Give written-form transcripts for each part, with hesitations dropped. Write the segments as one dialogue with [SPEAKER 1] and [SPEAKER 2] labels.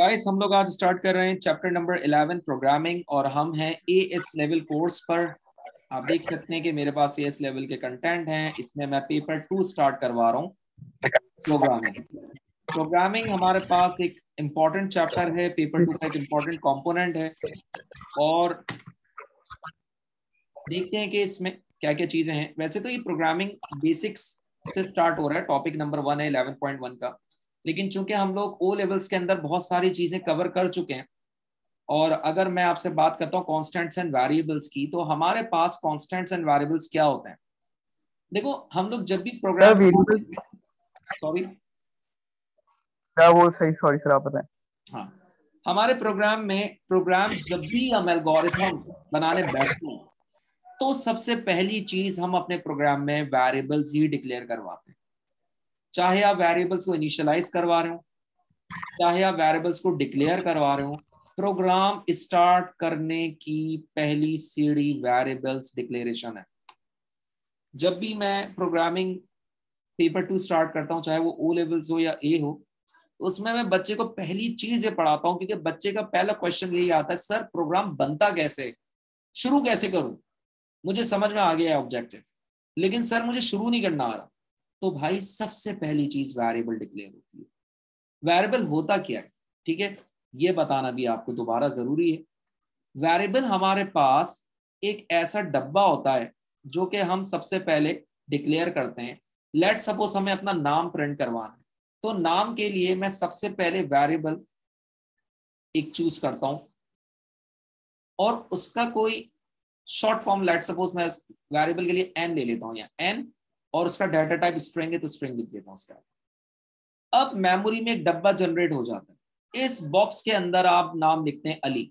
[SPEAKER 1] Guys हम लोग आज स्टार्ट कर रहे हैं चैप्टर नंबर 11 प्रोग्रामिंग और हम हैं एएस लेवल कोर्स पर। आप देख सकते हैं कि मेरे पास एएस लेवल के कंटेंट हैं। इसमें मैं पेपर 2 स्टार्ट करवा रहा हूँ। प्रोग्रामिंग प्रोग्रामिंग हमारे पास एक इम्पॉर्टेंट चैप्टर है, पेपर 2 का एक इम्पॉर्टेंट कंपोनेंट है। और देखते हैं कि इसमें क्या क्या चीजें हैं। वैसे तो ये प्रोग्रामिंग बेसिक्स से स्टार्ट हो रहा है, टॉपिक नंबर 1 है 11.1 का। लेकिन चूंकि हम लोग ओ लेवल्स के अंदर बहुत सारी चीजें कवर कर चुके हैं, और अगर मैं आपसे बात करता हूँ कॉन्स्टेंट्स एंड वेरिएबल्स की, तो हमारे पास कॉन्स्टेंट्स एंड वेरिएबल्स क्या होते हैं। देखो हम लोग जब भी प्रोग्राम, सॉरी
[SPEAKER 2] क्या वो सही, सॉरी सर आप बताएं।
[SPEAKER 1] हाँ, हमारे प्रोग्राम जब भी हम एल्गोरिथम बनाने बैठते हैं तो सबसे पहली चीज हम अपने प्रोग्राम में वेरिएबल्स ही डिक्लेयर करवाते हैं। चाहे आप वेरिएबल्स को इनिशियलाइज करवा रहे हो, चाहे आप वेरिएबल्स को डिक्लेयर करवा रहे हो, प्रोग्राम स्टार्ट करने की पहली सीढ़ी वेरिएबल्स डिक्लेरेशन है। जब भी मैं प्रोग्रामिंग पेपर 2 स्टार्ट करता हूं, चाहे वो ओ लेवल्स हो या ए हो, उसमें मैं बच्चे को पहली चीज ये पढ़ाता हूं, क्योंकि बच्चे का पहला क्वेश्चन यही आता है, सर प्रोग्राम बनता कैसे, शुरू कैसे करूं। मुझे समझ में आ गया है ऑब्जेक्टिव, लेकिन सर मुझे शुरू नहीं करना आ रहा। तो भाई सबसे पहली चीज वेरिएबल डिक्लेयर होती है। वेरिएबल होता क्या है, ठीक है, ये बताना भी आपको दोबारा जरूरी है। वेरिएबल हमारे पास एक ऐसा डब्बा होता है जो कि हम सबसे पहले डिक्लेयर करते हैं। लेट सपोज हमें अपना नाम प्रिंट करवाना है, तो नाम के लिए मैं सबसे पहले वेरिएबल एक चूज करता हूं, और उसका कोई शॉर्ट फॉर्म, लेट सपोज मैं वेरिएबल के लिए एन ले लेता हूं, या एन, और उसका डाटा टाइप स्ट्रिंग है तो स्ट्रिंग लिख देता हूं उसका। अब मेमोरी में एक डब्बा जनरेट हो जाता है। इस बॉक्स के अंदर आप नाम लिखते हैं अली।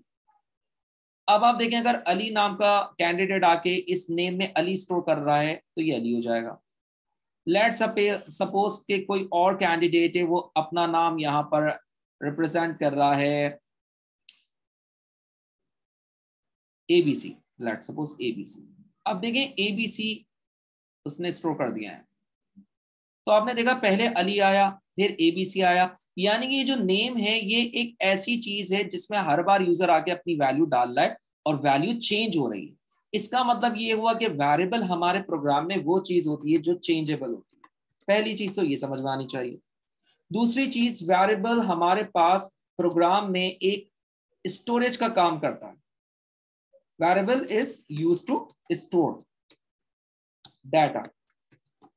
[SPEAKER 1] अब आप देखें, अगर अली नाम का कैंडिडेट आके इस नेम में अली स्टोर कर रहा है तो ये अली हो जाएगा। लेट सपोज के कोई और कैंडिडेट है, वो अपना नाम यहां पर रिप्रेजेंट कर रहा है एबीसी, लेट सपोज एबीसी। अब देखें एबीसी उसने स्टोर कर दिया है, तो आपने देखा पहले अली आया फिर एबीसी आया। यानी कि ये जो नेम है ये एक ऐसी चीज है जिसमें हर बार यूजर आके अपनी वैल्यू डाल रहा है और वैल्यू चेंज हो रही है। इसका मतलब ये हुआ कि वेरिएबल हमारे प्रोग्राम में वो चीज होती है जो चेंजेबल होती है। पहली चीज तो ये समझ में आनी चाहिए। दूसरी चीज, वेरिएबल हमारे पास प्रोग्राम में एक स्टोरेज का काम करता है। Variable is used to store data.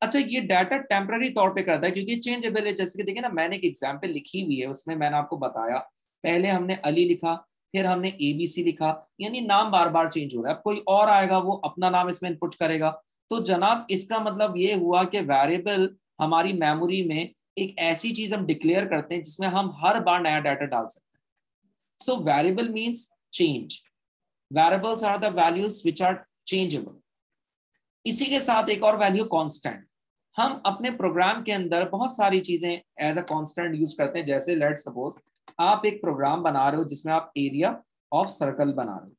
[SPEAKER 1] अच्छा, ये डाटा टेम्पररी तौर पे करता है क्योंकि चेंजेबल है। जैसे कि देखिए ना, मैंने एक एग्जांपल लिखी हुई है, उसमें मैंने आपको बताया पहले हमने अली लिखा, फिर हमने एबीसी लिखा, यानी नाम बार बार चेंज हो रहा है। अब कोई और आएगा वो अपना नाम इसमें इनपुट करेगा। तो जनाब इसका मतलब ये हुआ कि वेरिएबल हमारी मेमोरी में एक ऐसी चीज हम डिक्लेयर करते हैं जिसमें हम हर बार नया डाटा डाल सकते हैं। So variable means change. Variables are the values which are changeable. इसी के साथ एक और वैल्यू कांस्टेंट। हम अपने प्रोग्राम के अंदर बहुत सारी चीजें एज अ कांस्टेंट यूज करते हैं। जैसे लेट सपोज आप एक प्रोग्राम बना रहे हो जिसमें आप एरिया ऑफ सर्कल बना रहे हो।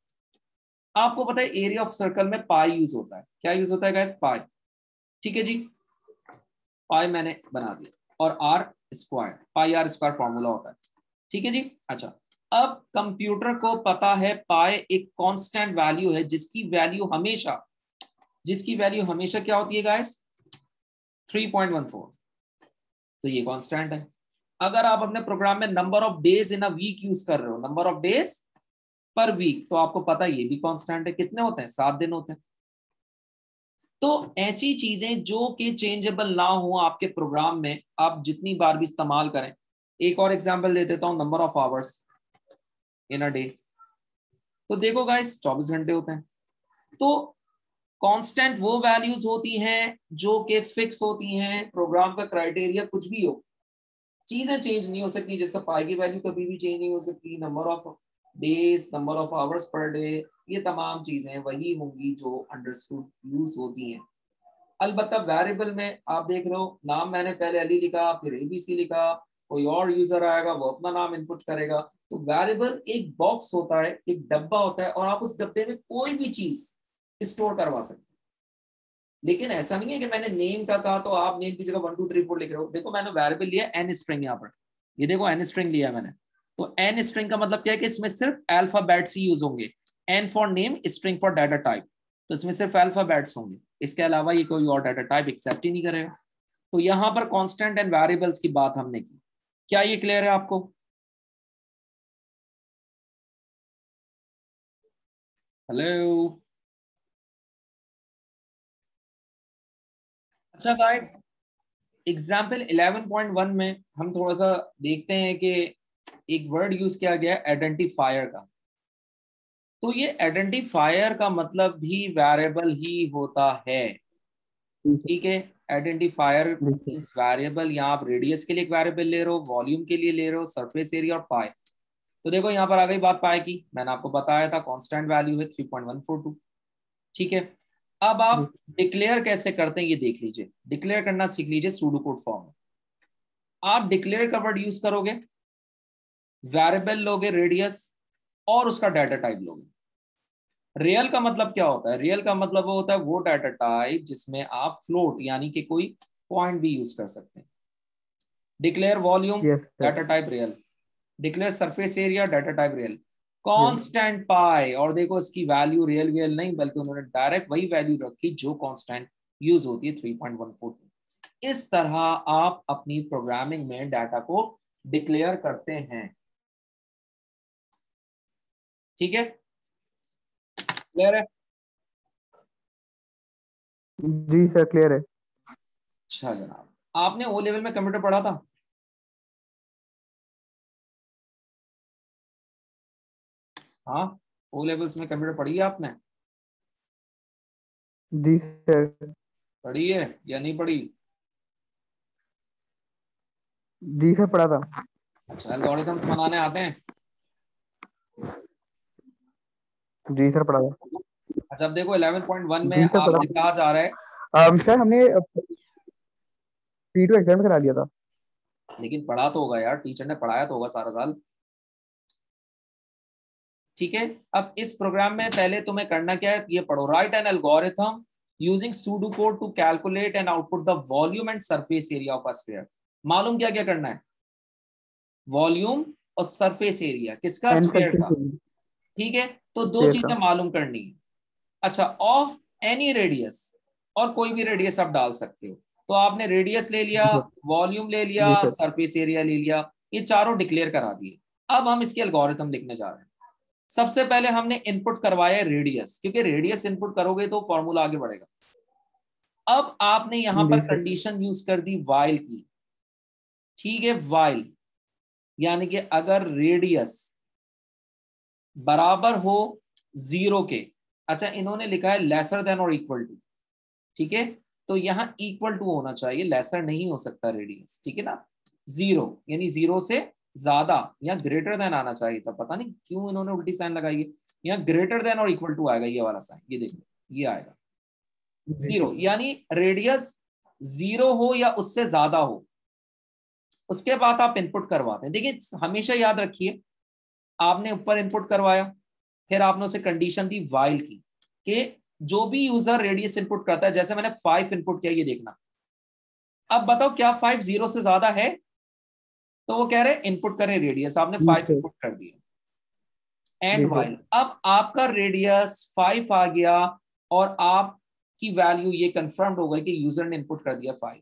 [SPEAKER 1] आपको पता है एरिया ऑफ सर्कल में पाई यूज होता है। क्या यूज होता है गाइस? पाई। ठीक है जी, पाई मैंने बना दिया, और R square, pi R square formula होता है। ठीक है जी। अच्छा, अब कंप्यूटर को पता है पाई एक कांस्टेंट वैल्यू है जिसकी वैल्यू हमेशा क्या होती है गाइस? 3.14। तो ये कांस्टेंट है। अगर आप अपने प्रोग्राम में number of days in a week use कर रहे हो, number of days per week, तो आपको पता है ये भी कांस्टेंट है। कितने होते हैं? 7 दिन होते हैं। तो ऐसी चीजें जो कि चेंजेबल ना हो आपके प्रोग्राम में, आप जितनी बार भी इस्तेमाल करें। एक और एग्जांपल दे देता हूं, number of hours in a day. तो देखो गाइस 24 घंटे होते हैं। तो कांस्टेंट वो वैल्यूज होती हैं जो कि फिक्स होती हैं। प्रोग्राम का क्राइटेरिया कुछ भी हो, चीजें चेंज नहीं हो सकती। जैसे पाई की वैल्यू कभी भी चेंज नहीं हो सकती। Number of days, number of hours per day, ये तमाम चीजें वही होंगी जो अंडरस्टूड यूज होती हैं। अलबत्ता वेरिएबल में आप देख रहे हो, नाम मैंने पहले अली लिखा फिर एबीसी लिखा, कोई और यूजर आएगा वो अपना नाम इनपुट करेगा। तो वेरिएबल एक बॉक्स होता है, एक डब्बा होता है, और आप उस डब्बे में कोई भी चीज स्टोर करवा सकते हैं। लेकिन ऐसा नहीं है कि मैंने नेम का कहा तो आप नेम की जगह 1 2 3 4 लिख रहे हो। देखो मैंने वेरिएबल लिया एन स्ट्रिंग, यहाँ पर ये देखो एन स्ट्रिंग लिया मैंने। तो एन स्ट्रिंग का मतलब क्या है कि इसमें सिर्फ अल्फाबेट्स ही यूज होंगे। N for name, string for data type, तो इसमें सिर्फ अल्फाबेट्स होंगे, इसके अलावा ये कोई और डाटा टाइप एक्सेप्ट ही नहीं करेगा। तो यहां पर कांस्टेंट एंड वेरिएबल्स की बात हमने की। क्या ये क्लियर है आपको? हेलो। अच्छा गाइस, एग्जाम्पल 11.1 में हम थोड़ा सा देखते हैं कि एक वर्ड यूज किया गया है आइडेंटिफायर का। तो ये आइडेंटिफायर का मतलब भी वेरिएबल ही होता है। ठीक है, आइडेंटिफायर मींस वेरिएबल। यहाँ आप रेडियस के लिए एक वेरिएबल ले रहे हो, वॉल्यूम के लिए ले रहे हो, सरफेस एरिया और पाई। तो देखो यहाँ पर आ गई बात पाई की, मैंने आपको बताया था कांस्टेंट वैल्यू है 3.142। ठीक है, अब आप डिक्लेयर कैसे करते हैं ये देख लीजिए। डिक्लेयर करना सीख लीजिए सूडो कोड फॉर्म में। आप डिक्लेयर का वर्ड यूज करोगे, वेरिएबल लोगे रेडियस और उसका डाटा टाइप लोगे। रियल का मतलब क्या होता है? रियल का मतलब वो होता है वो डाटा टाइप जिसमें आप फ्लोट यानी कि कोई पॉइंट भी यूज कर सकते हैं। Declare volume,
[SPEAKER 2] yes sir.
[SPEAKER 1] Data type real. Declare surface area, data type real.
[SPEAKER 2] Yes.
[SPEAKER 1] Constant pi, और देखो इसकी वैल्यू रियल रियल नहीं बल्कि उन्होंने डायरेक्ट वही वैल्यू रखी जो कांस्टेंट यूज होती है 3.142। इस तरह आप अपनी प्रोग्रामिंग में डाटा को डिक्लेयर करते हैं। ठीक है, क्लियर है?
[SPEAKER 2] जी सर क्लियर है।
[SPEAKER 1] अच्छा जनाब, आपने ओ लेवल में कंप्यूटर पढ़ा था? हाँ, ओ लेवल्स में कंप्यूटर पढ़ी है आपने?
[SPEAKER 2] जी सर।
[SPEAKER 1] पढ़ी है या नहीं पढ़ी?
[SPEAKER 2] जी सर पढ़ा था।
[SPEAKER 1] अच्छा, एल्गोरिथम्स बनाने आते हैं?
[SPEAKER 2] जी सर पढ़ा था।
[SPEAKER 1] अच्छा, अब देखो 11.1 में
[SPEAKER 2] जी सर पढ़ा
[SPEAKER 1] आपसे कहा जा रहा है,
[SPEAKER 2] था। सर हमने P2 एग्जाम करा लिया था।
[SPEAKER 1] लेकिन पढ़ा तो होगा यार, टीचर ने पढ़ाया तो होगा सारा साल। ठीक है, अब इस प्रोग्राम में पहले तुम्हें करना क्या है, ये पढ़ो। Write an algorithm using pseudo code to calculate and output the volume and surface area of a sphere. मालूम क्या क्या करना है? वॉल्यूम और सरफेस एरिया किसका?
[SPEAKER 2] एन
[SPEAKER 1] स्फीयर का।
[SPEAKER 2] सर्किल
[SPEAKER 1] ठीक है, तो दो
[SPEAKER 2] शेयर
[SPEAKER 1] चीजें
[SPEAKER 2] का।
[SPEAKER 1] मालूम करनी है। अच्छा, ऑफ एनी रेडियस, और कोई भी रेडियस आप डाल सकते हो। तो आपने रेडियस ले लिया,
[SPEAKER 2] जी सर।
[SPEAKER 1] वॉल्यूम ले लिया,
[SPEAKER 2] जी सर।
[SPEAKER 1] सरफेस एरिया ले लिया, ये चारों डिक्लेयर करा दिए। अब हम इसके एल्गोरिथम लिखने जा रहे हैं। सबसे पहले हमने इनपुट करवाया रेडियस, क्योंकि रेडियस इनपुट करोगे तो फॉर्मूला आगे बढ़ेगा। अब आपने यहां पर
[SPEAKER 2] जी सर।
[SPEAKER 1] कंडीशन यूज कर दी वाइल की। ठीक है, वाइल यानी कि अगर रेडियस बराबर हो जीरो के। अच्छा, इन्होंने लिखा है लेसर देन और इक्वल टू। ठीक है, तो यहाँ इक्वल टू होना चाहिए, लेसर नहीं हो सकता रेडियस। ठीक है ना, जीरो यानी जीरो से ज्यादा या ग्रेटर देन आना चाहिए था, पता नहीं क्यों इन्होंने उल्टी साइन लगाई है। यहाँ ग्रेटर देन और इक्वल टू आएगा, ये वाला साइन, ये देखो ये आएगा।
[SPEAKER 2] जी
[SPEAKER 1] जीरो
[SPEAKER 2] सर।
[SPEAKER 1] यानी रेडियस जीरो हो या उससे ज्यादा हो, उसके बाद आप इनपुट करवाते हैं। देखिए हमेशा याद रखिए, आपने ऊपर इनपुट करवाया, फिर आपने उसे कंडीशन दी वाइल की कि जो भी यूजर रेडियस इनपुट करता है, जैसे मैंने 5 इनपुट किया, ये देखना। अब बताओ क्या 5 जीरो से ज्यादा है? तो वो कह रहे इनपुट करें रेडियस, आपने
[SPEAKER 2] जी
[SPEAKER 1] 5
[SPEAKER 2] सर।
[SPEAKER 1] इनपुट कर दिया। And
[SPEAKER 2] ji sir.
[SPEAKER 1] वाइल, अब आपका रेडियस 5 आ गया और आपकी वैल्यू ये कंफर्म हो गई कि यूजर ने इनपुट कर दिया 5।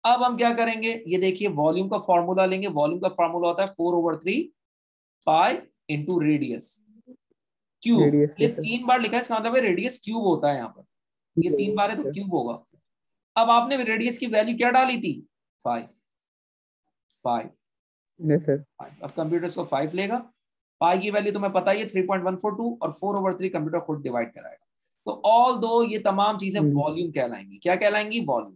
[SPEAKER 1] अब हम क्या करेंगे, ये देखिए वॉल्यूम का फॉर्मूला लेंगे। वॉल्यूम का फॉर्मूला होता है 4/3 pi into radius cube.
[SPEAKER 2] Radius
[SPEAKER 1] ये
[SPEAKER 2] यस सर।
[SPEAKER 1] 3 बार लिखा है, इसका मतलब है रेडियस क्यूब होता है यहाँ पर। ये 3 बार है तो
[SPEAKER 2] सर।
[SPEAKER 1] क्यूब होगा। अब आपने रेडियस की वैल्यू क्या डाली थी? 5। 5।
[SPEAKER 2] Yes sir.
[SPEAKER 1] 5, अब कंप्यूटर इसको 5 लेगा। पाई की वैल्यू तुम्हें पता ही है 3.142, और 4/3 कंप्यूटर खुद डिवाइड कराएगा। तो ऑल दो ये तमाम चीजें वॉल्यूम कहलाएंगी। क्या कहलाएंगी? वॉल्यूम।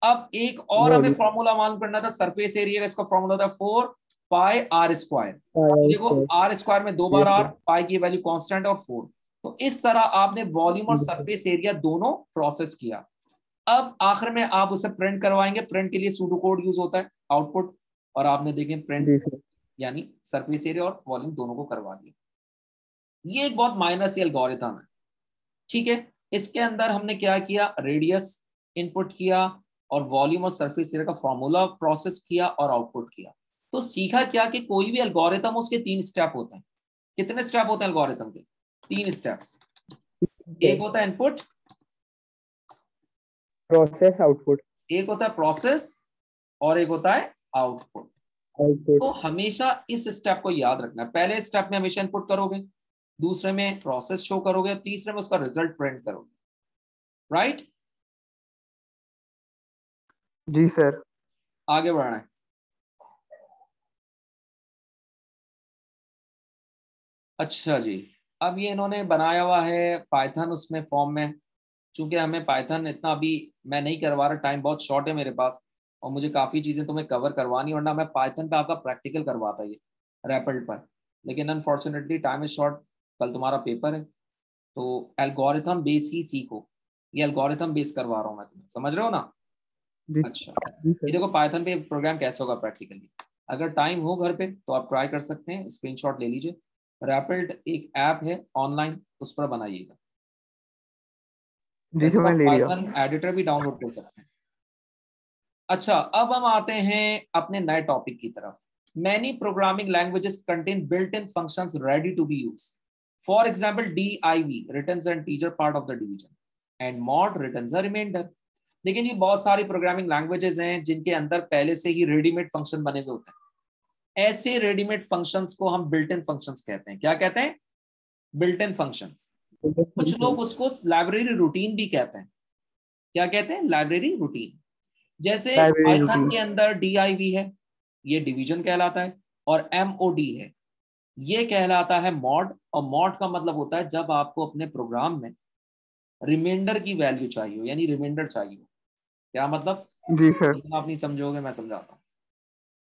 [SPEAKER 1] अब एक और हमें
[SPEAKER 2] वॉल्यूम।
[SPEAKER 1] फॉर्मूला मालूम करना था सरफेस एरिया का। इसका फॉर्मूला था 4 पाई r स्क्वायर। देखो आर स्क्वायर में 2 बार
[SPEAKER 2] यस
[SPEAKER 1] आर,
[SPEAKER 2] सर।
[SPEAKER 1] पाई की वैल्यू कांस्टेंट और 4। तो इस तरह आपने वॉल्यूम और सरफेस एरिया दोनों प्रोसेस किया। अब आखिर में आप उसे प्रिंट करवाएंगे। प्रिंट के लिए सूडो कोड यूज होता है, आउटपुट। और आपने देखें प्रिंट
[SPEAKER 2] जी सर।
[SPEAKER 1] यानी सरफेस एरिया और वॉल्यूम दोनों को करवा दिया। ये एक बहुत माइनर सी एल्गोरिथम है। ठीक है, इसके अंदर हमने क्या किया, रेडियस इनपुट किया और वॉल्यूम और सरफेस एरिया का फॉर्मूला प्रोसेस किया और आउटपुट किया। तो सीखा क्या कि कोई भी एल्गोरिथम उसके 3 स्टेप होते हैं। कितने स्टेप होते हैं एल्गोरिथम के? 3 स्टेप्स। एक होता है इनपुट,
[SPEAKER 2] प्रोसेस, आउटपुट।
[SPEAKER 1] एक होता है प्रोसेस, और एक होता है आउटपुट। तो हमेशा इस स्टेप को याद रखना है। पहले स्टेप में हमेशा इनपुट करोगे, दूसरे में प्रोसेस शो करोगे, और तीसरे में उसका रिजल्ट प्रिंट करोगे। राइट?
[SPEAKER 2] जी सर।
[SPEAKER 1] आगे बढ़ना है। अच्छा जी, अब ये इन्होंने बनाया हुआ है पाइथन उसमें फॉर्म में। चूंकि हमें पाइथन इतना अभी मैं नहीं करवा रहा, टाइम बहुत शॉर्ट है मेरे पास, और मुझे काफ़ी चीज़ें तुम्हें कवर करवानी, वरना मैं पाइथन पे आपका प्रैक्टिकल करवाता ये रैपिड पर। लेकिन अनफॉर्चुनेटली टाइम इज शॉर्ट, कल तुम्हारा पेपर है, तो एल्गोरिथम बेस ही सीखो। ये एल्गोरिथम बेस करवा रहा हूँ मैं तुम्हें, समझ रहे हो ना?
[SPEAKER 2] जी
[SPEAKER 1] अच्छा,
[SPEAKER 2] जी
[SPEAKER 1] ये
[SPEAKER 2] सर।
[SPEAKER 1] देखो पाइथन पे प्रोग्राम कैसे होगा प्रैक्टिकली। अगर टाइम हो घर पे तो आप ट्राई कर सकते हैं, स्क्रीनशॉट ले लीजिए। रैपिड एक ऐप है ऑनलाइन, उस पर बनाइएगा।
[SPEAKER 2] जी
[SPEAKER 1] वैसे
[SPEAKER 2] सर,
[SPEAKER 1] तो
[SPEAKER 2] मैं
[SPEAKER 1] आप
[SPEAKER 2] ले लिया।
[SPEAKER 1] पाइथन एडिटर भी डाउनलोड कर सकते हैं। अच्छा, अब हम आते हैं अपने नए टॉपिक की तरफ। Many programming languages contain built in functions ready to be use. For example div returns an integer part of the division and mod returns a reminder. लेकिन ये बहुत सारी प्रोग्रामिंग लैंग्वेजेस हैं जिनके अंदर पहले से ही रेडीमेड फंक्शन बने हुए होते हैं। ऐसे रेडीमेड फंक्शंस को हम बिल्ट इन फंक्शंस कहते हैं। क्या कहते हैं? Built in functions. कुछ लोग उसको लाइब्रेरी रूटीन भी कहते हैं। क्या कहते हैं? Library routine. जैसे
[SPEAKER 2] लाइब्रेरी
[SPEAKER 1] पाइथन
[SPEAKER 2] रूटीन।
[SPEAKER 1] के अंदर div है, ये डिवीजन कहलाता है, और mod है, ये कहलाता है मॉड। और मॉड का मतलब होता है जब आपको अपने प्रोग्राम में रिमाइंडर की वैल्यू चाहिए हो, यानी रिमाइंडर चाहिए हो। क्या मतलब?
[SPEAKER 2] जी सर।
[SPEAKER 1] इतना आप नहीं समझोगे, मैं समझाता हूँ।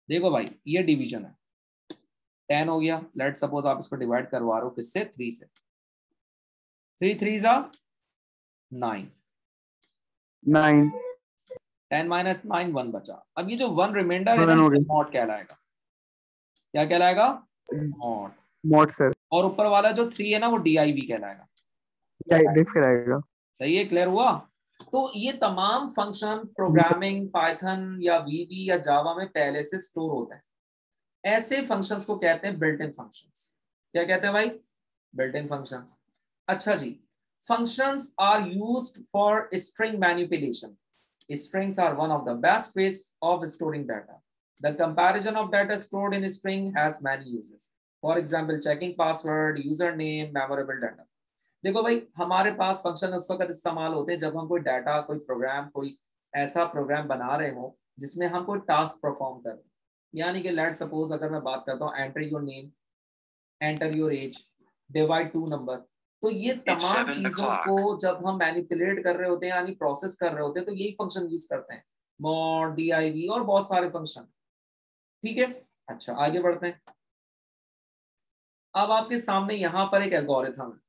[SPEAKER 1] देखो भाई, ये डिवीजन है, 10 हो गया। लेट सपोज आप इसको डिवाइड करवा रहे हो किससे? 3 से। 3 3 जा 9,
[SPEAKER 2] 9।
[SPEAKER 1] 10 माइनस 9 1 बचा। अब ये जो 1 रिमाइंडर है ना,
[SPEAKER 2] 7 हो
[SPEAKER 1] ये
[SPEAKER 2] गया।
[SPEAKER 1] मॉड कहलाएगा। क्या कहलाएगा? मॉड।
[SPEAKER 2] Mod sir.
[SPEAKER 1] और ऊपर वाला जो 3 है ना, वो div कहलाएगा।
[SPEAKER 2] डिफ कराएगा।
[SPEAKER 1] सही है? क्लियर हुआ? तो ये तमाम फंक्शन प्रोग्रामिंग पाइथन या वीबी या जावा में पहले से स्टोर होते हैं। ऐसे फंक्शंस को कहते हैं बिल्ट इन फंक्शंस। क्या कहते हैं भाई? Built in functions. अच्छा जी, functions are used for string manipulation. Strings are one of the best ways of storing data. The comparison of data stored in a string has many uses. For example, checking password, username, memorable data. देखो भाई, हमारे पास function उस वक्त इस्तेमाल होते हैं जब हम कोई डाटा, कोई प्रोग्राम, कोई ऐसा प्रोग्राम बना रहे हो जिसमें हम कोई टास्क परफॉर्म कर रहे हैं। यानी कि लेट सपोज अगर मैं बात करता हूँ, enter your name, enter your age, divide 2 number. तो ये तमाम चीजों को जब हम मैनिपुलेट कर रहे होते हैं, यानी प्रोसेस कर रहे होते हैं, तो यही फंक्शन यूज करते हैं, मॉड, div और बहुत सारे फंक्शन। ठीक है? अच्छा, आगे बढ़ते हैं। अब आपके सामने यहाँ पर एक एल्गोरिथम है।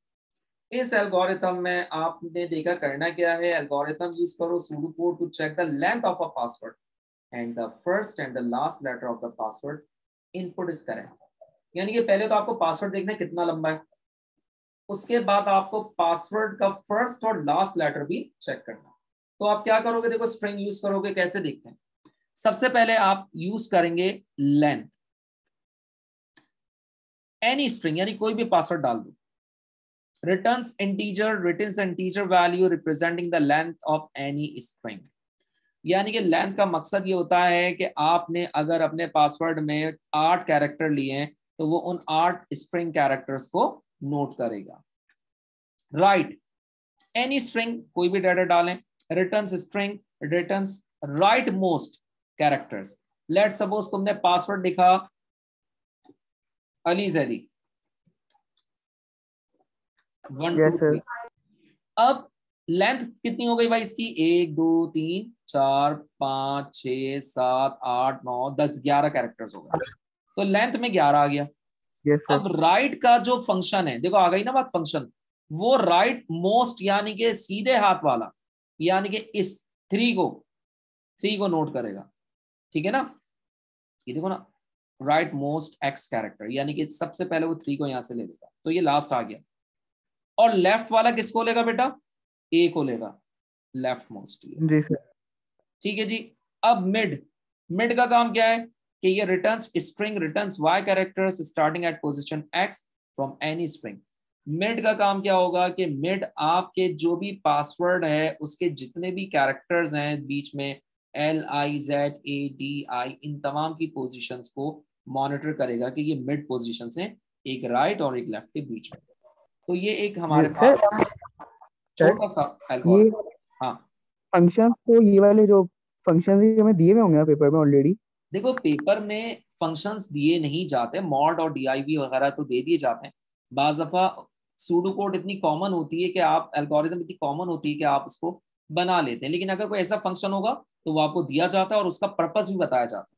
[SPEAKER 1] इस एल्गोरिथम में आपने देखा करना क्या है। एल्गोरिथम यूज करो sudo code to check the length of a password and the first and the last letter of the password input is correct. यानी कि पहले तो आपको पासवर्ड देखना है कितना लंबा है, उसके बाद आपको पासवर्ड का फर्स्ट और लास्ट लेटर भी चेक करना है। तो आप क्या करोगे? देखो, स्ट्रिंग यूज करोगे, कैसे देखते हैं। सबसे पहले आप यूज करेंगे लेंथ। एनी स्ट्रिंग, यानी कोई भी पासवर्ड डाल दो। Returns integer value representing the length of any string. यानी कि लेंथ का मकसद ये होता है कि आपने अगर अपने पासवर्ड में 8 कैरेक्टर लिए हैं, तो वो उन 8 स्ट्रिंग कैरेक्टर्स को नोट करेगा। राइट? एनी स्ट्रिंग, कोई भी डाटा डालें। Returns string returns right most characters. Let suppose तुमने पासवर्ड लिखा अली जैदी 1 2
[SPEAKER 2] यस सर।
[SPEAKER 1] 3। अब लेंथ कितनी हो गई भाई इसकी? 1 2 3 4 5 6 7 8 9 10 11 कैरेक्टर्स हो गए। तो लेंथ में 11 आ गया।
[SPEAKER 2] Yes sir.
[SPEAKER 1] अब राइट का जो फंक्शन है, देखो आ गई ना बात फंक्शन, वो राइट मोस्ट यानी कि सीधे हाथ वाला, यानी कि इस 3 को नोट करेगा। ठीक है ना? ये देखो ना, राइट मोस्ट एक्स कैरेक्टर, यानी कि सबसे पहले वो 3 को यहां से ले लेगा, तो ये लास्ट आ गया। और लेफ्ट वाला किसको लेगा बेटा? ए को लेगा, लेफ्ट मोस्ट।
[SPEAKER 2] जी सर।
[SPEAKER 1] ठीक है जी। अब मिड, मिड का काम क्या है कि ये returns string returns y characters starting at position x from any string. Mid का काम क्या होगा कि मिड आपके जो भी पासवर्ड है उसके जितने भी कैरेक्टर्स हैं बीच में LIZADI इन तमाम की पोजीशंस को मॉनिटर करेगा कि ये मिड पोजीशन हैं, एक राइट और एक लेफ्ट के बीच में। तो ये एक हमारे पास छोटा सा
[SPEAKER 2] ये
[SPEAKER 1] एल्गोरिथम। हाँ
[SPEAKER 2] फंक्शंस तो ये वाले जो फंक्शंस हमें दिए हुए होंगे ना पेपर में ऑलरेडी।
[SPEAKER 1] देखो पेपर में फंक्शंस दिए नहीं जाते, मॉड और DIV वगैरह तो दे दिए जाते हैं। बाज दफा सूडो कोड इतनी कॉमन होती है कि आप एल्गोरिथम इतनी कॉमन होती है कि आप उसको बना लेते हैं, लेकिन अगर कोई ऐसा फंक्शन होगा तो वो आपको दिया जाता है और उसका पर्पस भी बताया जाता है।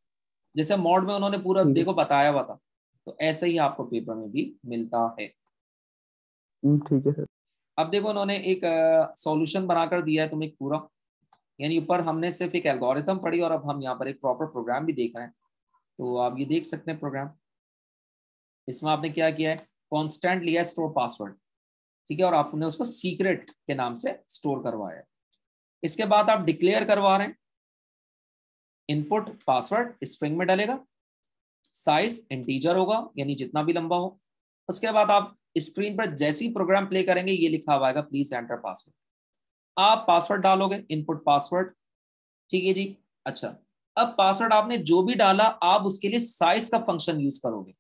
[SPEAKER 1] जैसे मॉड में उन्होंने पूरा
[SPEAKER 2] ठीक है।
[SPEAKER 1] देखो बताया हुआ था, तो ऐसे ही आपको पेपर में भी मिलता है।
[SPEAKER 2] ठीक है सर।
[SPEAKER 1] अब देखो उन्होंने एक सॉल्यूशन बनाकर दिया है तुम्हें पूरा, यानी ऊपर हमने सिर्फ एक एल्गोरिथम पढ़ी और अब हम यहाँ पर एक प्रॉपर प्रोग्राम भी देख रहे हैं। तो आप ये देख सकते हैं प्रोग्राम, इसमें आपने क्या किया है, कांस्टेंट लिया है स्टोर पासवर्ड, ठीक है, और आपने उसको सीक्रेट के नाम से स्टोर करवाया है। इसके बाद आप डिक्लेयर करवा रहे हैं इनपुट पासवर्ड स्ट्रिंग में डलेगा, साइज इंटीजर होगा यानी जितना भी लंबा हो। उसके बाद आप स्क्रीन पर जैसे ही प्रोग्राम प्ले करेंगे ये लिखा हुआ आएगा प्लीज एंटर पासवर्ड, आप पासवर्ड डालोगे इनपुट पासवर्ड, ठीक है जी। अच्छा, अब पासवर्ड आपने जो भी डाला आप उसके लिए साइज का फंक्शन यूज करोगे,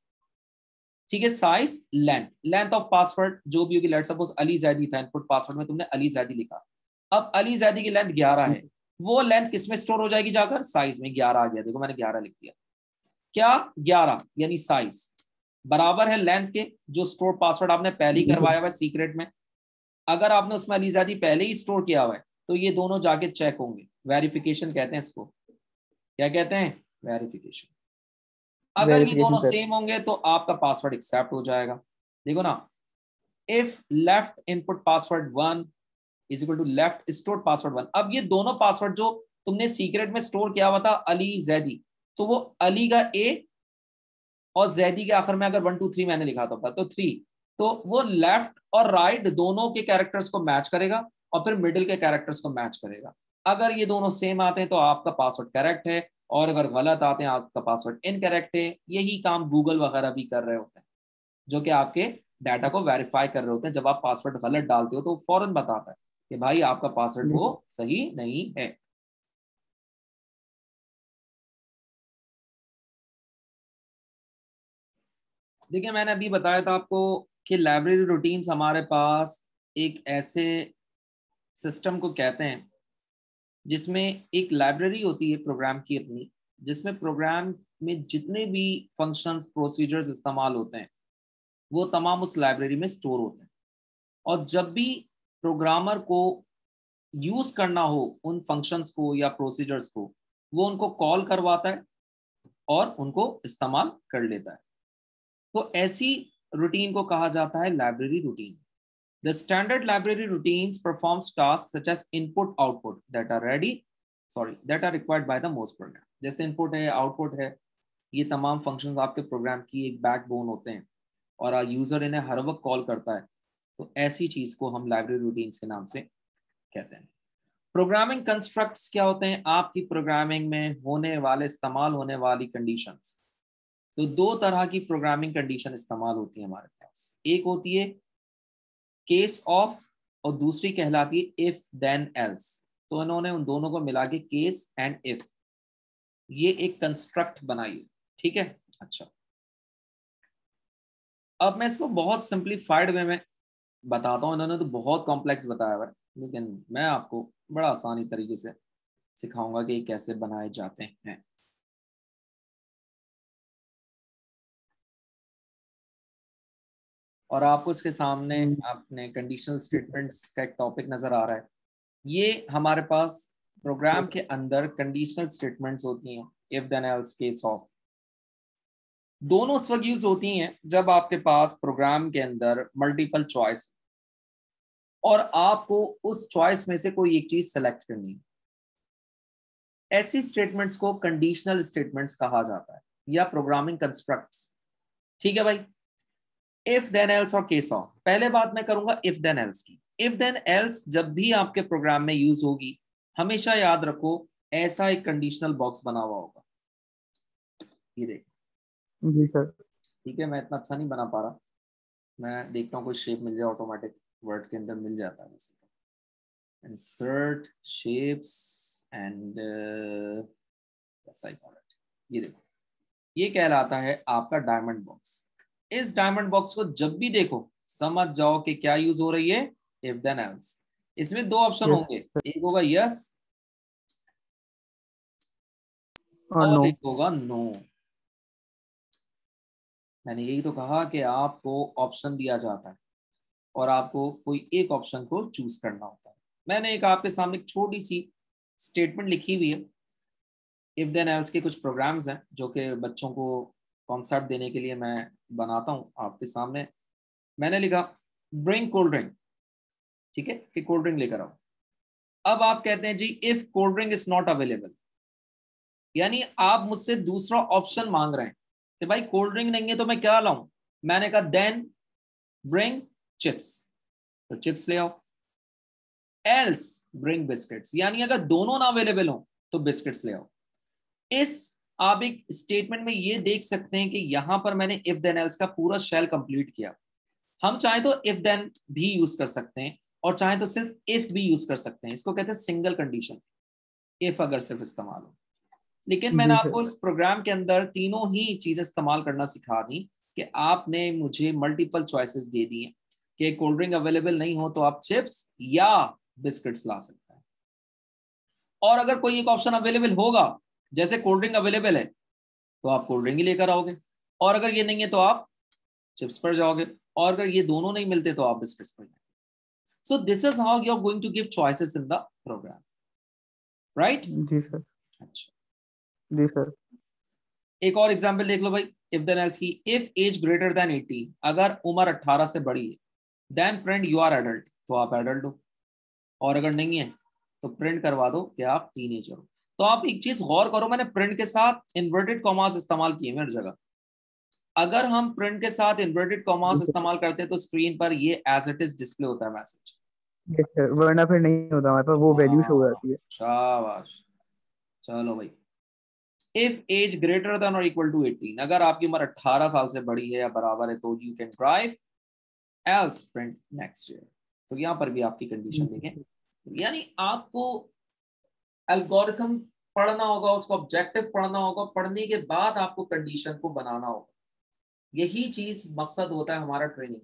[SPEAKER 1] ठीक है, साइज लेंथ ऑफ पासवर्ड जो भी होगी, लेट सपोज अली जैदी था इनपुट पासवर्ड में, तुमने अली जैदी लिखा, अब अली जैदी की लेंथ 11 है, वो लेंथ किस में स्टोर हो जाएगी जाकर, साइज में 11 आ गया, देखो मैंने 11 लिख दिया, क्या 11 यानी साइज बराबर है लेंथ के जो स्टोर पासवर्ड आपने पहले ही करवाया हुआ है सीक्रेट में। अगर आपने उसमें अली जैदी पहले ही स्टोर किया हुआ है तो ये दोनों जाके चेक होंगे, वेरिफिकेशन कहते हैं इसको, क्या कहते हैं, वेरिफिकेशन। अगर ये
[SPEAKER 2] वेरिफिकेशन
[SPEAKER 1] दोनों
[SPEAKER 2] सर।
[SPEAKER 1] सेम होंगे तो आपका पासवर्ड एक्सेप्ट हो जाएगा। देखो ना, if left input password 1 is equal to left store password 1, अब ये दोनों पासवर्ड जो तुमने सीक्रेट में स्टोर किया हुआ था अली जैदी, तो वो अली का ए और जैदी के आखिर में अगर 1 2 3 मैंने लिखा था तो 3, तो वो लेफ्ट और राइट दोनों के कैरेक्टर्स को मैच करेगा और फिर मिडिल के कैरेक्टर्स को मैच करेगा। अगर ये दोनों सेम आते हैं तो आपका पासवर्ड करेक्ट है, और अगर गलत आते हैं आपका पासवर्ड इनकरेक्ट है। यही काम गूगल वगैरह भी कर रहे होते हैं, जो कि आपके डाटा को वेरीफाई कर रहे होते हैं। जब आप पासवर्ड गलत डालते हो तो फौरन बताता है कि भाई आपका पासवर्ड वो सही नहीं है। देखिए मैंने अभी बताया था आपको कि लाइब्रेरी रूटीन्स हमारे पास एक ऐसे सिस्टम को कहते हैं जिसमें एक लाइब्रेरी होती है प्रोग्राम की अपनी, जिसमें प्रोग्राम में जितने भी फंक्शंस प्रोसीजर्स इस्तेमाल होते हैं वो तमाम उस लाइब्रेरी में स्टोर होते हैं। और जब भी प्रोग्रामर को यूज करना हो उन फंक्शंस को या प्रोसीजर्स को, वो उनको कॉल करवाता है और उनको इस्तेमाल कर लेता है। तो ऐसी रूटीन को कहा जाता है library routine. The standard library routines performs tasks such as input output that are required by the most program। जैसे input है output है, ये तमाम functions आपके प्रोग्राम की एक बैकबोन होते हैं और यूजर इन्हें हर वक्त कॉल करता है। तो ऐसी चीज को हम लाइब्रेरी रूटीन्स के नाम से कहते हैं। प्रोग्रामिंग कंस्ट्रक्ट्स क्या होते हैं, आपकी प्रोग्रामिंग में होने वाले इस्तेमाल होने वाली कंडीशंस। तो दो तरह की प्रोग्रामिंग कंडीशन इस्तेमाल होती है हमारे पास, एक होती है केस ऑफ और दूसरी कहलाती है इफ देन एल्स। तो इन्होंने उन दोनों को मिला के केस एंड इफ ये एक कंस्ट्रक्ट बनाई है, ठीक है। अच्छा, अब मैं इसको बहुत सिंप्लीफाइड वे में बताता हूँ, इन्होंने तो बहुत कॉम्प्लेक्स बताया हुआ है, लेकिन मैं आपको बड़ा आसानी तरीके से सिखाऊंगा कि ये कैसे बनाए जाते हैं। और आपको इसके सामने अपने कंडीशनल स्टेटमेंट्स का एक टॉपिक नजर आ रहा है। ये हमारे पास प्रोग्राम के अंदर कंडीशनल स्टेटमेंट्स होती हैं, if then else case of. दोनों उस वक्त यूज होती हैं जब आपके पास प्रोग्राम के अंदर मल्टीपल चॉइस और आपको उस चॉइस में से कोई एक चीज सेलेक्ट करनी है। ऐसी स्टेटमेंट्स को कंडीशनल स्टेटमेंट्स कहा जाता है या प्रोग्रामिंग कंस्ट्रक्ट्स, ठीक है भाई। इफ देन एल्स और केस ऑफ, पहले बात मैं करूंगा इफ देन एल्स की। इफ देन एल्स जब भी आपके प्रोग्राम में यूज होगी, हमेशा याद रखो ऐसा एक कंडीशनल बॉक्स बना हुआ होगा। ये देख।
[SPEAKER 2] जी सर।
[SPEAKER 1] ठीक है, मैं इतना अच्छा नहीं बना पा रहा, मैं देखता हूँ कोई शेप मिल जाए ऑटोमेटिक, वर्ड के अंदर मिल जाता है वैसे। इंसर्ट शेप्स एंड ये देखो, ये कहलाता है आपका डायमंड बॉक्स। इस डायमंड बॉक्स को जब भी देखो समझ जाओ कि क्या यूज हो रही है, इफ देन एल्स। इसमें दो ऑप्शन
[SPEAKER 2] यस
[SPEAKER 1] होंगे, एक होगा यस
[SPEAKER 2] और
[SPEAKER 1] और
[SPEAKER 2] नो।
[SPEAKER 1] एक होगा नो। मैंने यही तो कहा कि आपको ऑप्शन दिया जाता है और आपको कोई एक ऑप्शन को चूज करना होता है। मैंने एक आपके सामने एक छोटी सी स्टेटमेंट लिखी हुई है। इफ देन एल्स के कुछ प्रोग्राम्स हैं जो कि बच्चों को कॉन्सेप्ट देने के लिए मैं बनाता हूँ आपके सामने। मैंने लिखा ब्रिंग कोल्ड ड्रिंक, ठीक है, कि कोल्ड ड्रिंक लेकर आओ। अब आप कहते हैं जी if cold drink is not available, यानी आप मुझसे दूसरा ऑप्शन मांग रहे हैं कि भाई कोल्ड ड्रिंक नहीं है तो मैं क्या लाऊं। मैंने कहा देन ब्रिंग चिप्स, तो चिप्स ले आओ। एल्स ब्रिंग बिस्किट्स, यानी अगर दोनों ना अवेलेबल हो तो बिस्किट्स ले आओ। इस आप एक स्टेटमेंट में ये देख सकते हैं कि यहां पर मैंने इफ देन एल्स का पूरा शेल कंप्लीट किया। हम चाहे तो इफ देन भी यूज कर सकते हैं और चाहे तो सिर्फ इफ भी यूज कर सकते हैं, इसको कहते हैं सिंगल कंडीशन, इफ अगर सिर्फ इस्तेमाल हो। लेकिन मैंने
[SPEAKER 2] जी
[SPEAKER 1] आपको
[SPEAKER 2] सर।
[SPEAKER 1] इस प्रोग्राम के अंदर तीनों ही चीजें इस्तेमाल करना सिखा दी कि आपने मुझे मल्टीपल चॉइसेस दे दी हैं कि कोल्ड ड्रिंक अवेलेबल नहीं हो तो आप चिप्स या बिस्किट्स ला सकते हैं, और अगर कोई एक ऑप्शन अवेलेबल होगा जैसे कोल्ड ड्रिंक अवेलेबल है तो आप कोल्ड ड्रिंक ही लेकर आओगे, और अगर ये नहीं है तो आप चिप्स पर जाओगे, और अगर ये दोनों नहीं मिलते तो आप बिस्किट्स पर जाओगे। So this is how you are going to give choices in the program, right.
[SPEAKER 2] जी सर।
[SPEAKER 1] अच्छा,
[SPEAKER 2] जी सर।
[SPEAKER 1] एक और एग्जांपल देख लो भाई, इफ देन एल्स की। इफ एज ग्रेटर देन 18, अगर उम्र 18 से बड़ी है, then print you are adult, तो आप एडल्ट हो, और अगर नहीं है तो प्रिंट करवा दो कि आप टीनेजर हो। तो आप एक चीज गौर करो, मैंने प्रिंट के साथ इन्वर्टेड कॉमास इस्तेमाल किए हर जगह। अगर हम प्रिंट के साथ इन्वर्टेड कॉमास
[SPEAKER 2] जी सर।
[SPEAKER 1] इस्तेमाल करते हैं तो स्क्रीन पर ये एज इट इज डिस्प्ले होता है मैसेज।
[SPEAKER 2] यस सर, वरना फिर नहीं होता हमारे पास, वो वैल्यू शो हो
[SPEAKER 1] हाँ,
[SPEAKER 2] जाती है।
[SPEAKER 1] शाबाश। चलो भाई, इफ एज ग्रेटर देन और इक्वल टू 18, अगर आपकी उम्र 18 साल से बड़ी है या बराबर है तो you can drive, else print next year. तो यहां पर भी आपकी कंडीशन देखें, यानी आपको एल्गोरिथम पढ़ना होगा, उसको ऑब्जेक्टिव पढ़ना होगा, पढ़ने के बाद आपको कंडीशन को बनाना होगा। यही चीज मकसद होता है हमारा ट्रेनिंग,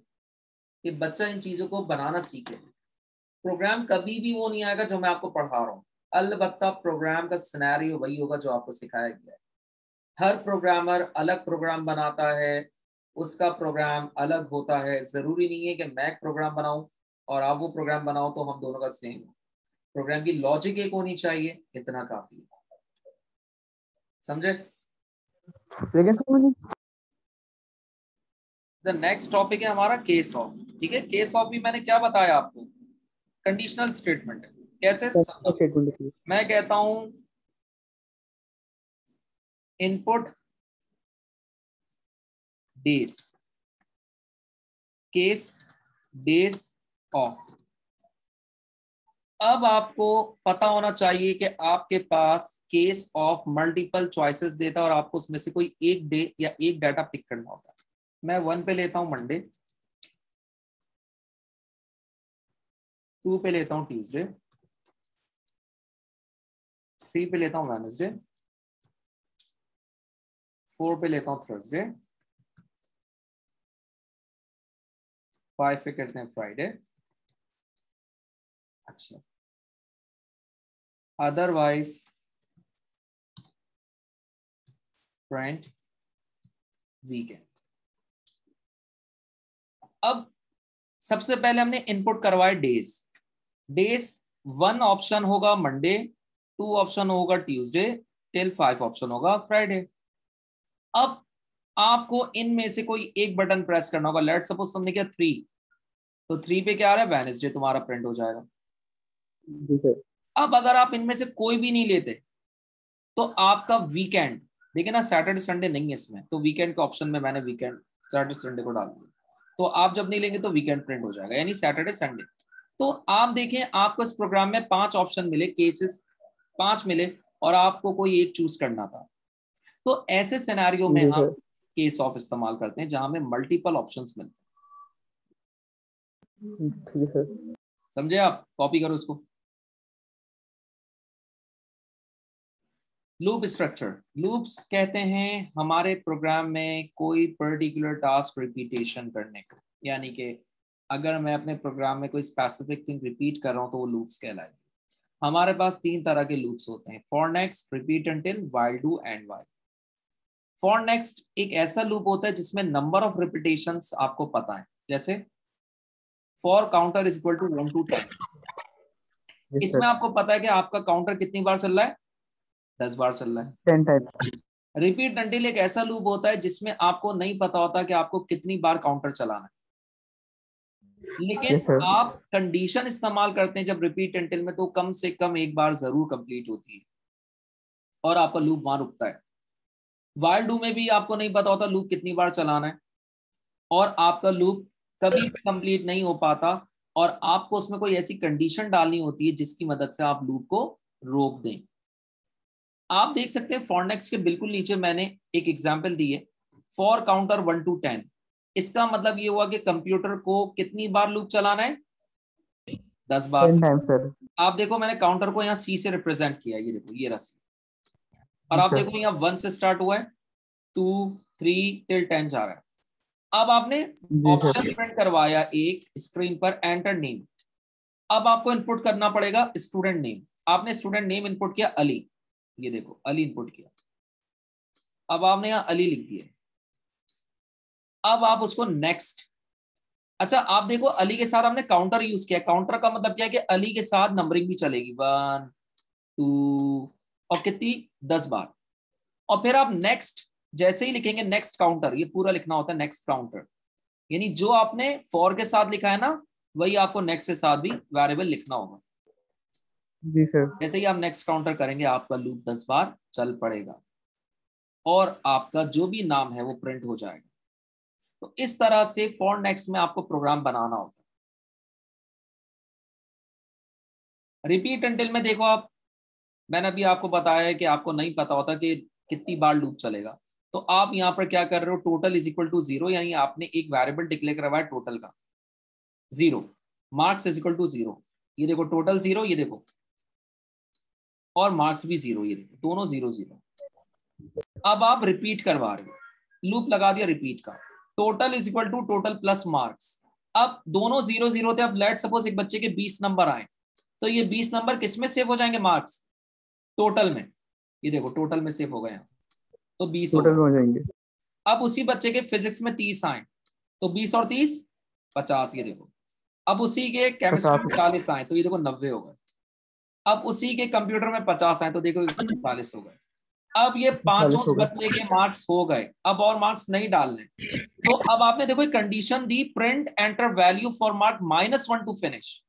[SPEAKER 1] कि बच्चा इन चीजों को बनाना सीखे। प्रोग्राम कभी भी वो नहीं आएगा जो मैं आपको पढ़ा रहा हूँ, अलबत्ता प्रोग्राम का सिनेरियो वही होगा जो आपको सिखाया गया है। हर प्रोग्रामर अलग प्रोग्राम बनाता है, उसका प्रोग्राम अलग होता है। जरूरी नहीं है कि मैं एक प्रोग्राम बनाऊं और आप वो प्रोग्राम बनाओ तो हम दोनों का सेम हो। प्रोग्राम की लॉजिक एक होनी चाहिए, इतना काफी है। समझे।
[SPEAKER 2] लेकिन सर मुझे
[SPEAKER 1] द नेक्स्ट टॉपिक है हमारा केस ऑफ। ठीक है, केस ऑफ भी मैंने क्या बताया आपको, कंडीशनल स्टेटमेंट है। कैसे समझो,
[SPEAKER 2] स्टेटमेंट लिखिए।
[SPEAKER 1] मैं कहता हूं input days, case days of. अब आपको पता होना चाहिए कि आपके पास केस ऑफ मल्टीपल चॉइसेस देता है और आपको उसमें से कोई एक डे या एक डाटा पिक करना होता है। मैं 1 पे लेता हूं मंडे, 2 पे लेता हूं ट्यूसडे, 3 पे लेता हूं वेडनेसडे, 4 पे लेता हूं थर्सडे, 5 पे करते हैं फ्राइडे। अच्छा, अदरवाइज फ्रेंड वीकेंड। अब सबसे पहले हमने इनपुट करवाए डेज। डेज 1 ऑप्शन होगा मंडे, 2 ऑप्शन होगा ट्यूसडे, टिल 5 ऑप्शन होगा फ्राइडे। अब आपको इनमें से कोई एक बटन प्रेस करना होगा। लेट सपोज तुमने किया 3, तो 3 पे क्या आ रहा है, वेडनेसडे तुम्हारा प्रिंट हो जाएगा।
[SPEAKER 2] जी सर।
[SPEAKER 1] अब अगर आप इनमें से कोई भी नहीं लेते तो आपका वीकेंड, देखिए ना सैटरडे संडे नहीं है इसमें, तो वीकेंड के ऑप्शन में मैंने वीकेंड सैटरडे संडे को डाल दिया। तो आप जब नहीं लेंगे तो वीकेंड प्रिंट हो जाएगा, यानी सैटरडे संडे। तो आप देखें, आपको इस प्रोग्राम में 5 ऑप्शन मिले, केसेस 5 मिले, और आपको कोई एक चूज करना था। तो ऐसे सिनेरियो में
[SPEAKER 2] जी
[SPEAKER 1] हम
[SPEAKER 2] सर।
[SPEAKER 1] केस ऑफ इस्तेमाल करते हैं जहां हमें मल्टीपल ऑप्शंस मिलते
[SPEAKER 2] ठीक है सर।
[SPEAKER 1] हैं। समझे आप? कॉपी करो इसको। लूप स्ट्रक्चर, लूप्स कहते हैं हमारे प्रोग्राम में कोई पर्टिकुलर टास्क रिपीटेशन करने को, यानी कि अगर मैं अपने प्रोग्राम में कोई स्पेसिफिक थिंग रिपीट कर रहा हूं तो वो लूप्स कहलाएंगे। हमारे पास 3 तरह के लूप्स होते हैं, for next, repeat until, while do and while. For next एक ऐसा लूप होता है जिसमें नंबर ऑफ रिपीटेशंस आपको पता है, जैसे for counter is equal to 1 to 10।
[SPEAKER 2] Yes
[SPEAKER 1] इसमें
[SPEAKER 2] सर।
[SPEAKER 1] आपको पता है कि आपका काउंटर कितनी बार चल रहा है, 10 बार चल रहा है।
[SPEAKER 2] 10 टाइप।
[SPEAKER 1] रिपीट अंटिल एक ऐसा लूप होता है जिसमें आपको नहीं पता होता कि आपको कितनी बार काउंटर चलाना है, लेकिन
[SPEAKER 2] यस सर।
[SPEAKER 1] आप कंडीशन इस्तेमाल करते हैं जब रिपीट अंटिल में, तो कम से कम एक बार जरूर कंप्लीट होती है और आपका लूप वहां रुकता है। व्हाइल डू में भी आपको नहीं पता होता लूप कितनी बार चलाना है और आपका लूप कभी भी कंप्लीट नहीं हो पाता, और आपको उसमें कोई ऐसी कंडीशन डालनी होती है जिसकी मदद से आप लूप को रोक दें। आप देख सकते हैं फॉर नेक्स्ट के बिल्कुल नीचे मैंने एक एग्जांपल दी है, फॉर काउंटर 1 to 10। इसका मतलब ये हुआ कि कंप्यूटर को कितनी बार लूप चलाना है, 10 बार।
[SPEAKER 2] 10 टाइम सर।
[SPEAKER 1] आप देखो मैंने काउंटर को यहाँ सी से रिप्रेजेंट किया, ये देखो ये रसी, और
[SPEAKER 2] जी
[SPEAKER 1] आप
[SPEAKER 2] सर।
[SPEAKER 1] देखो यहाँ 1 से स्टार्ट हुआ है, 2 3 till 10 जा रहा है। अब आपने
[SPEAKER 2] जी
[SPEAKER 1] ऑप्शन
[SPEAKER 2] सर।
[SPEAKER 1] प्रिंट करवाया एक स्क्रीन पर, एंटर नेम। अब आपको इनपुट करना पड़ेगा स्टूडेंट नेम। आपने स्टूडेंट नेम इनपुट किया अली, ये देखो अली इनपुट किया। अब आपने यहाँ अली लिख दिया। अब आप उसको नेक्स्ट, अच्छा आप देखो अली के साथ आपने काउंटर यूज किया। काउंटर का मतलब क्या है कि अली के साथ नंबरिंग भी चलेगी, 1 2 और कितनी, 10 बार। और फिर आप नेक्स्ट जैसे ही लिखेंगे, नेक्स्ट काउंटर, ये पूरा लिखना होता है नेक्स्ट काउंटर, यानी जो आपने फॉर के साथ लिखा है ना, वही आपको नेक्स्ट के साथ भी वेरिएबल लिखना होगा।
[SPEAKER 2] जी सर।
[SPEAKER 1] जैसे ही आप नेक्स्ट काउंटर करेंगे आपका लूप 10 बार चल पड़ेगा और आपका जो भी नाम है वो प्रिंट हो जाएगा। तो इस तरह से फॉर नेक्स्ट में आपको प्रोग्राम बनाना होता है। रिपीट अंटिल में देखो आप, मैंने अभी आपको बताया है कि आपको नहीं पता होता कि कितनी बार लूप चलेगा, तो आप यहाँ पर क्या कर रहे हो, टोटल इज इक्वल टू 0, यानी आपने एक वेरिएबल डिक्लेयर करवाया टोटल का 0, मार्क्स इज इक्वल टू 0। ये देखो टोटल 0, ये देखो, और मार्क्स भी 0, ये देखो दोनों 0 0। अब आप रिपीट करवा रहे हो, लूप लगा दिया रिपीट का, total is equal to total plus marks. अब दोनों 0 0 थे, अब लेट सपोज एक बच्चे के 20 नंबर आए, तो ये 20 नंबर किस में सेव हो जाएंगे, मार्क्स, टोटल में। ये देखो टोटल में सेव हो गए, तो 20 हो
[SPEAKER 2] टोटल
[SPEAKER 1] गए।
[SPEAKER 2] में हो जाएंगे।
[SPEAKER 1] अब उसी बच्चे के फिजिक्स में 30 आए, तो 20 और 30 50, ये देखो। अब उसी के केमिस्ट्री में
[SPEAKER 2] 50।
[SPEAKER 1] 40 आए, तो ये देखो 90 हो गए। अब उसी के कंप्यूटर में 50 आए, तो देखो 40 हो गए। अब ये
[SPEAKER 2] 40
[SPEAKER 1] पांचों
[SPEAKER 2] हो गए।
[SPEAKER 1] बच्चे के मार्क्स हो गए, अब और मार्क्स नहीं डालने। तो अब आपने देखो एक कंडीशन दी, print enter value for mark -1 to finish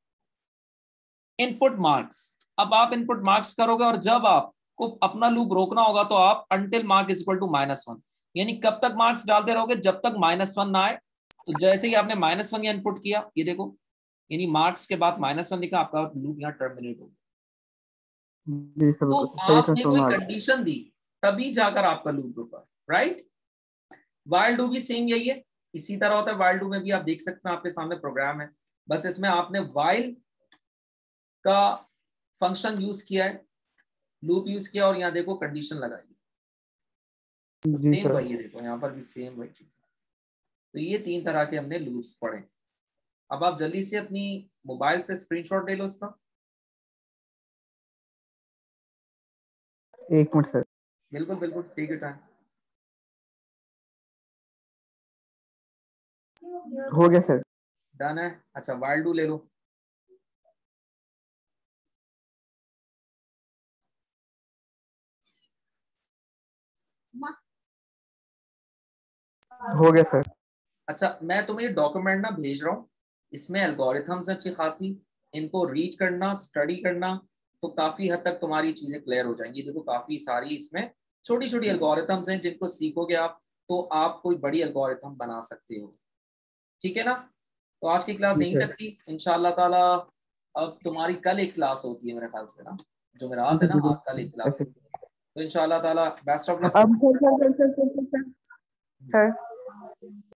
[SPEAKER 1] input marks. अब आप इनपुट मार्क्स करोगे और जब आपको अपना लूप रोकना होगा तो आप until mark is equal to -1, यानी कब तक मार्क्स डालते रहोगे जब तक -1 ना आए। तो जैसे ही आपने -1 या इनपुट किया, ये देखो, यानी मार्क्स के बाद -1 लिखा, आपका लूप यहाँ टर्मिनेट हो गया।
[SPEAKER 2] जी सर
[SPEAKER 1] तो
[SPEAKER 2] बिल्कुल सही
[SPEAKER 1] आपने
[SPEAKER 2] समझ
[SPEAKER 1] कोई
[SPEAKER 2] में आ गया।
[SPEAKER 1] कंडीशन दी तभी जाकर आपका लूप रुका, राइट। वाइल डू भी सेम यही है, इसी तरह होता है। वाइल डू में भी आप देख सकते हैं आपके सामने प्रोग्राम है, बस इसमें आपने वाइल का फंक्शन यूज किया है, लूप यूज किया, और यहाँ देखो कंडीशन लगाई, तो
[SPEAKER 2] जी
[SPEAKER 1] सेम
[SPEAKER 2] सर।
[SPEAKER 1] वही है, देखो यहाँ पर भी सेम वही चीज है। तो ये 3 तरह के हमने लूप्स पढ़े। अब आप जल्दी से अपनी मोबाइल से स्क्रीनशॉट ले लो इसका।
[SPEAKER 2] 1 मिनट सर।
[SPEAKER 1] बिल्कुल बिल्कुल, टेक योर टाइम।
[SPEAKER 2] हो गया सर।
[SPEAKER 1] डन है। अच्छा वाइल डू ले लो।
[SPEAKER 2] हो गया सर।
[SPEAKER 1] अच्छा मैं तुम्हें ये डॉक्यूमेंट ना भेज रहा हूँ, इसमें एल्गोरिथम्स अच्छी खासी, इनको रीड करना, स्टडी करना, तो काफी हद तक तुम्हारी चीजें क्लियर हो जाएंगी। देखो काफी सारी इसमें छोटी छोटी एल्गोरिथम्स हैं जिनको सीखोगे आप तो आप कोई बड़ी एल्गोरिथम बना सकते हो, ठीक है ना। तो आज की क्लास
[SPEAKER 2] जी
[SPEAKER 1] यहीं
[SPEAKER 2] सर।
[SPEAKER 1] तक थी, इंशाल्लाह ताला। अब तुम्हारी कल एक क्लास होती है मेरे ख्याल से ना, जो मेरा
[SPEAKER 2] जी
[SPEAKER 1] है
[SPEAKER 2] सर
[SPEAKER 1] ना,
[SPEAKER 2] बिल्कुल।
[SPEAKER 1] आज कल एक क्लास
[SPEAKER 2] ऐसे।
[SPEAKER 1] होती है। तो इंशाल्लाह ताला बेस्ट ऑफ लक।
[SPEAKER 2] सर